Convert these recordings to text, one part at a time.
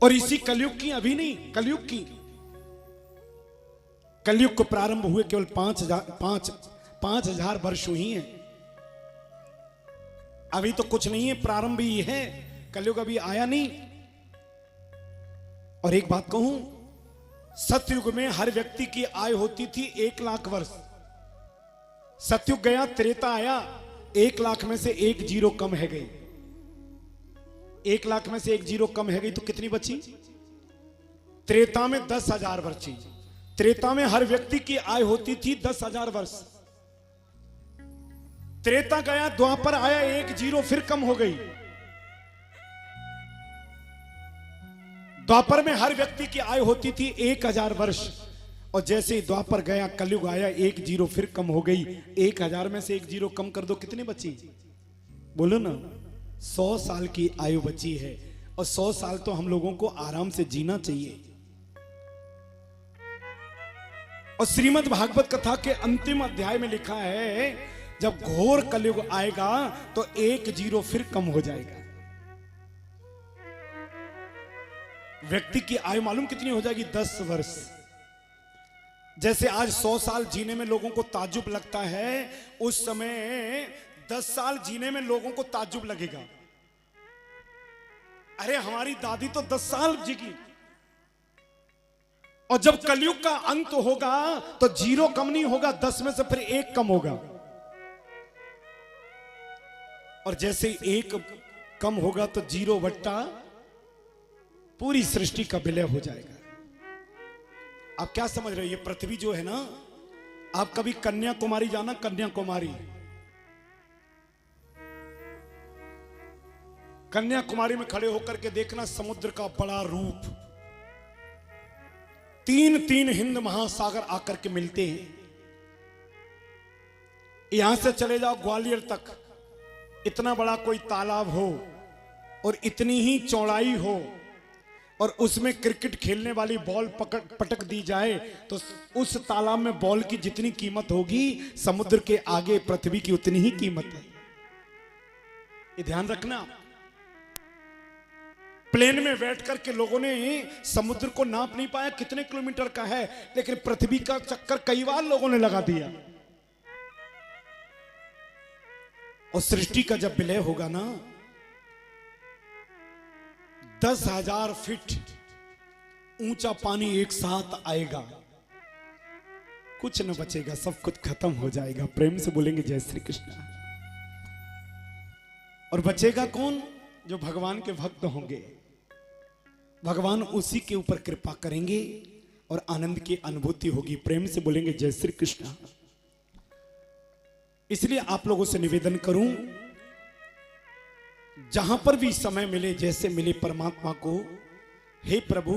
और इसी कलयुग की, अभी नहीं, कलयुग की, कलयुग को प्रारंभ हुए केवल 5,000 वर्ष हुई हैं। अभी तो कुछ नहीं है, प्रारंभ ही है, कलयुग अभी आया नहीं। और एक बात कहूं, सतयुग में हर व्यक्ति की आयु होती थी 1,00,000 वर्ष। सतयुग गया, त्रेता आया, 1,00,000 में से 1 जीरो कम है गई। 1,00,000 में से 1 जीरो कम है गई तो कितनी बची? त्रेता में 10,000 बची। त्रेता में हर व्यक्ति की आयु होती थी 10,000 वर्ष। त्रेता गया, द्वापर आया, 1 जीरो फिर कम हो गई। द्वापर में हर व्यक्ति की आयु होती थी 1,000 वर्ष, और जैसे ही द्वापर गया, कलयुग आया, 1 जीरो फिर कम हो गई। 1,000 में से 1 जीरो कम कर दो, कितनी बची? बोलो ना, 100 साल की आयु बची है। और 100 साल तो हम लोगों को आराम से जीना चाहिए। और श्रीमद् भागवत कथा के अंतिम अध्याय में लिखा है, जब घोर कलयुग आएगा तो 1 जीरो फिर कम हो जाएगा। व्यक्ति की आयु मालूम कितनी हो जाएगी? 10 वर्ष। जैसे आज 100 साल जीने में लोगों को ताज्जुब लगता है, उस समय 10 साल जीने में लोगों को ताज्जुब लगेगा। अरे हमारी दादी तो 10 साल जीगी। और जब कलयुग का अंत होगा तो जीरो कम नहीं होगा, 10 में से फिर 1 कम होगा। और जैसे 1 कम होगा तो जीरो बट्टा पूरी सृष्टि का विलय हो जाएगा। आप क्या समझ रहे हो? ये पृथ्वी जो है ना, आप कभी कन्याकुमारी जाना, कन्याकुमारी, कन्याकुमारी में खड़े होकर के देखना समुद्र का बड़ा रूप। 3 हिंद महासागर आकर के मिलते हैं। यहां से चले जाओ ग्वालियर तक, इतना बड़ा कोई तालाब हो और इतनी ही चौड़ाई हो, और उसमें क्रिकेट खेलने वाली बॉल पटक दी जाए तो उस तालाब में बॉल की जितनी कीमत होगी, समुद्र के आगे पृथ्वी की उतनी ही कीमत है। ये ध्यान रखना। प्लेन में बैठ करके लोगों ने समुद्र को नाप नहीं पाया कितने किलोमीटर का है, लेकिन पृथ्वी का चक्कर कई बार लोगों ने लगा दिया। और सृष्टि का जब विलय होगा ना, 10,000 फीट ऊंचा पानी एक साथ आएगा, कुछ न बचेगा, सब कुछ खत्म हो जाएगा। प्रेम से बोलेंगे जय श्री कृष्ण। और बचेगा कौन? जो भगवान के भक्त होंगे। भगवान उसी के ऊपर कृपा करेंगे और आनंद की अनुभूति होगी। प्रेम से बोलेंगे जय श्री कृष्ण। इसलिए आप लोगों से निवेदन करूं, जहां पर भी समय मिले, जैसे मिले परमात्मा को, हे प्रभु,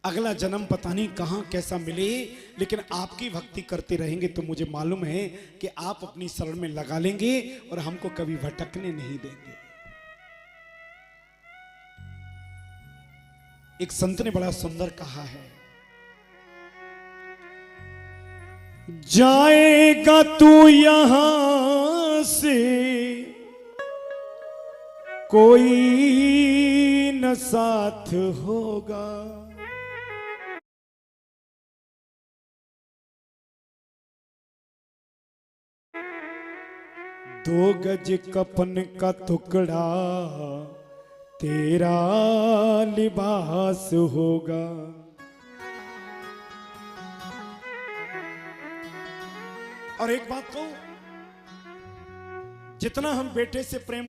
अगला जन्म पता नहीं कहां कैसा मिले, लेकिन आपकी भक्ति करते रहेंगे तो मुझे मालूम है कि आप अपनी शरण में लगा लेंगे और हमको कभी भटकने नहीं देंगे। एक संत ने बड़ा सुंदर कहा है, जाएगा तू यहां से कोई न साथ होगा, 2 गज कफन का टुकड़ा तेरा लिबास होगा। और एक बात कहूं, जितना हम बेटे से प्रेम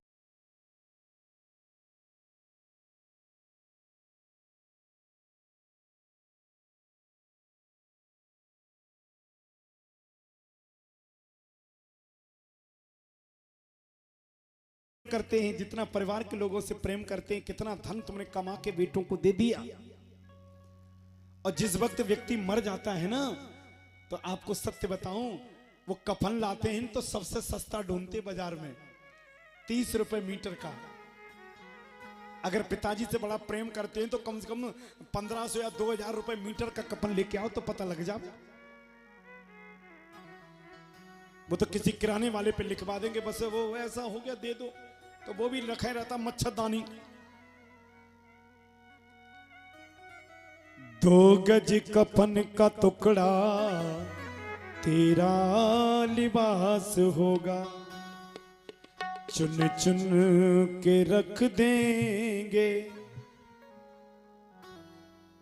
करते हैं, जितना परिवार के लोगों से प्रेम करते हैं, कितना धन तुमने कमा के बेटों को दे दिया। और जिस वक्त व्यक्ति मर जाता है ना, तो आपको सत्य बताऊं, वो कफन लाते हैं तो सबसे सस्ता ढूंढते बाजार में, 30 रुपए मीटर का। अगर पिताजी से बड़ा प्रेम करते हैं तो कम से कम 1500 या 2000 रुपए मीटर का कफन लेके आओ तो पता लग जाए। वो तो किसी किराने वाले पे लिखवा देंगे, बस वो ऐसा हो गया दे दो, तो वो भी रखा रहता मच्छरदानी। दो गज कफन का टुकड़ा तेरा लिबास होगा, चुन चुन के रख देंगे,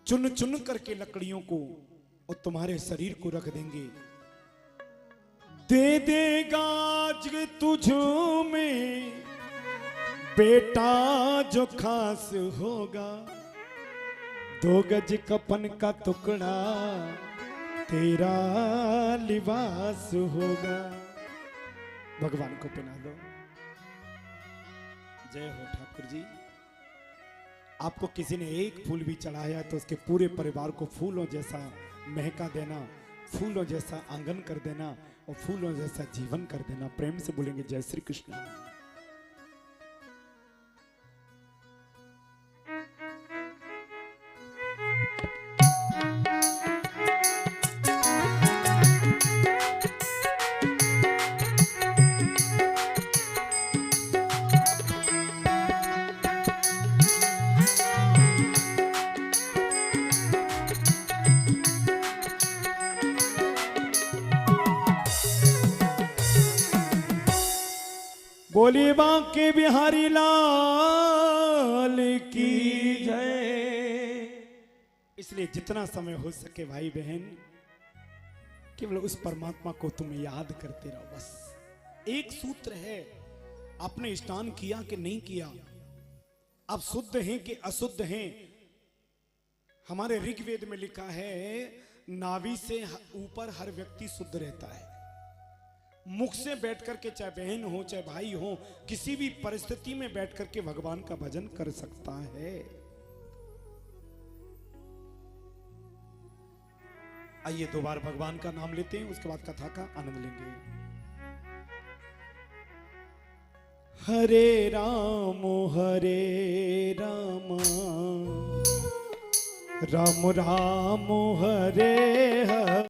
चुन चुन करके लकड़ियों को और तुम्हारे शरीर को रख देंगे। दे देगा आज तुझ में बेटा जो खास होगा, दो गज कफन का टुकड़ा तेरा लिबास होगा। भगवान को पहना दो। जय हो ठाकुर जी। आपको किसी ने एक फूल भी चढ़ाया तो उसके पूरे परिवार को फूलों जैसा महका देना, फूलों जैसा आंगन कर देना और फूलों जैसा जीवन कर देना। प्रेम से बोलेंगे जय श्री कृष्ण। बोली बांके बिहारी लाल की जय। इसलिए जितना समय हो सके भाई बहन, केवल उस परमात्मा को तुम याद करते रहो। बस एक सूत्र है, आपने स्नान किया कि नहीं किया, आप शुद्ध हैं कि अशुद्ध हैं। हमारे ऋग्वेद में लिखा है नाभि से ऊपर हर व्यक्ति शुद्ध रहता है। मुख से बैठ करके चाहे बहन हो चाहे भाई हो, किसी भी परिस्थिति में बैठ करके भगवान का भजन कर सकता है। आइए दो बार भगवान का नाम लेते हैं, उसके बाद कथा का आनंद लेंगे। हरे राम राम राम हरे हरे।